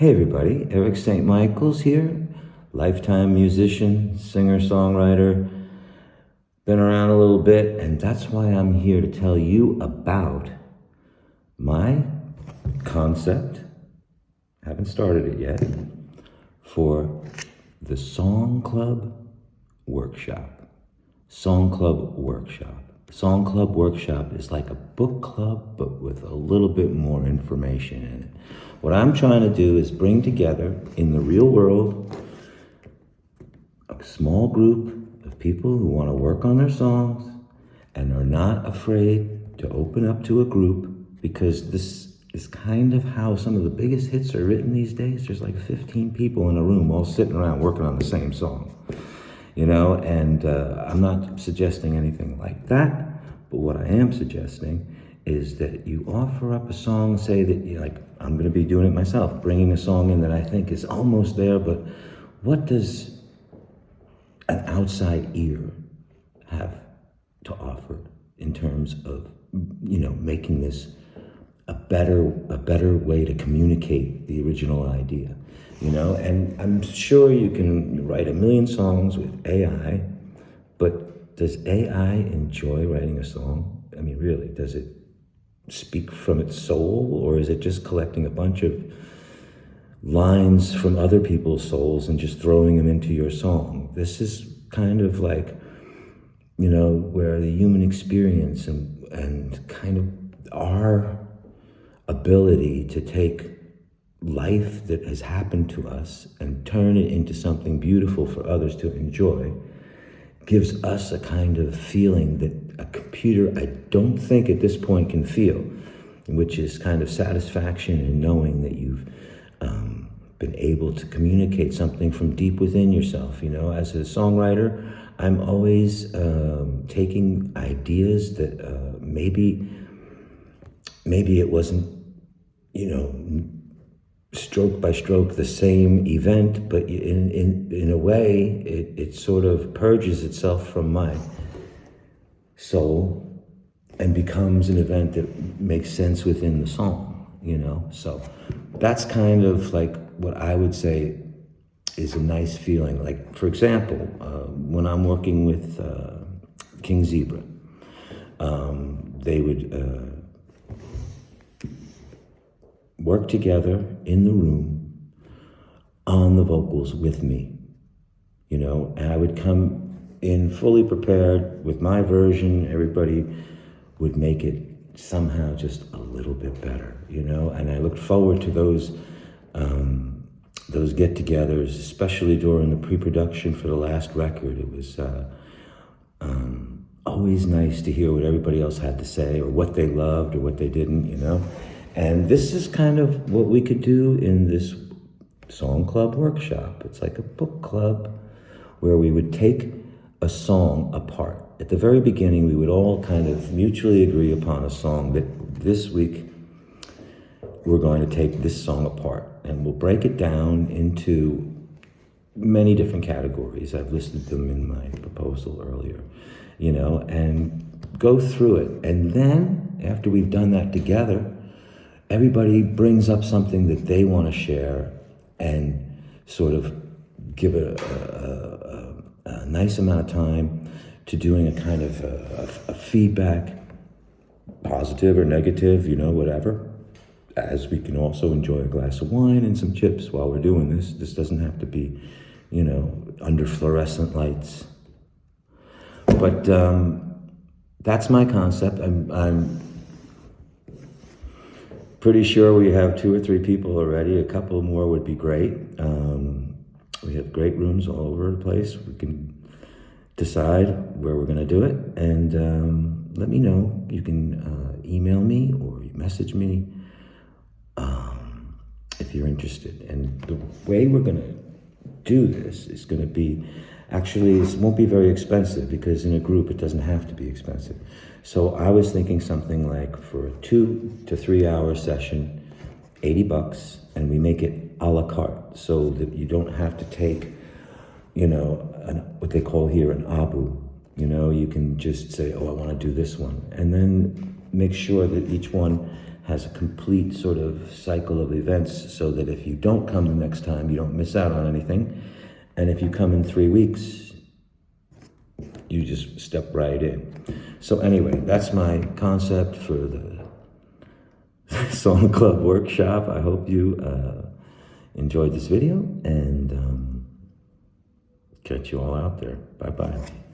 Hey everybody, Eric St. Michael's here, lifetime musician, singer, songwriter, been around a little bit, and that's why I'm here to tell you about my concept, haven't started it yet, for the Song Club Workshop. Song Club Workshop. Song Club Workshop is like a book club, but with a little bit more information in it. What I'm trying to do is bring together, in the real world, a small group of people who want to work on their songs and are not afraid to open up to a group, because this is kind of how some of the biggest hits are written these days. There's like 15 people in a room all sitting around working on the same song. You know, and I'm not suggesting anything like that, but what I am suggesting is that you offer up a song, say that you like, I'm going to be doing it myself, bringing a song in that I think is almost there, but what does an outside ear have to offer in terms of, you know, making this a better way to communicate the original idea? You know, and I'm sure you can write a million songs with AI, but does AI enjoy writing a song? I mean, really, does it speak from its soul, or is it just collecting a bunch of lines from other people's souls and just throwing them into your song? This is kind of like, you know, where the human experience and kind of our ability to take life that has happened to us and turn it into something beautiful for others to enjoy gives us a kind of feeling that a computer, I don't think at this point, can feel, which is kind of satisfaction in knowing that you've been able to communicate something from deep within yourself. You know, as a songwriter, I'm always taking ideas that maybe it wasn't, you know, stroke by stroke the same event, but in a way it sort of purges itself from my soul and becomes an event that makes sense within the song, you know? So that's kind of like what I would say is a nice feeling. Like, for example, when I'm working with King Zebra, they would work together in the room on the vocals with me, you know, and I would come in fully prepared with my version. Everybody would make it somehow just a little bit better, you know, and I looked forward to those get-togethers, especially during the pre-production for the last record. It was always nice to hear what everybody else had to say, or what they loved or what they didn't, you know. And this is kind of what we could do in this Song Club Workshop. It's like a book club where we would take a song apart. At the very beginning, we would all kind of mutually agree upon a song that this week we're going to take this song apart, and we'll break it down into many different categories. I've listed them in my proposal earlier, you know, and go through it. And then after we've done that together, everybody brings up something that they want to share and sort of give a nice amount of time to doing a kind of a feedback, positive or negative, you know, whatever, as we can also enjoy a glass of wine and some chips while we're doing this. This doesn't have to be, you know, under fluorescent lights. But that's my concept. I'm pretty sure we have 2 or 3 people already. A couple more would be great. We have great rooms all over the place. We can decide where we're going to do it, and let me know. You can email me or message me if you're interested. And the way we're going to do this is going to be, actually, it won't be very expensive, because in a group it doesn't have to be expensive. So I was thinking something like, for a 2 to 3 hour session, $80, and we make it a la carte, so that you don't have to take, you know, what they call here an abu. You know, you can just say, oh, I want to do this one, and then make sure that each one has a complete sort of cycle of events so that if you don't come the next time, you don't miss out on anything. And if you come in 3 weeks, you just step right in. So anyway, that's my concept for the Song Club workshop. I hope you enjoyed this video, and catch you all out there. Bye-bye.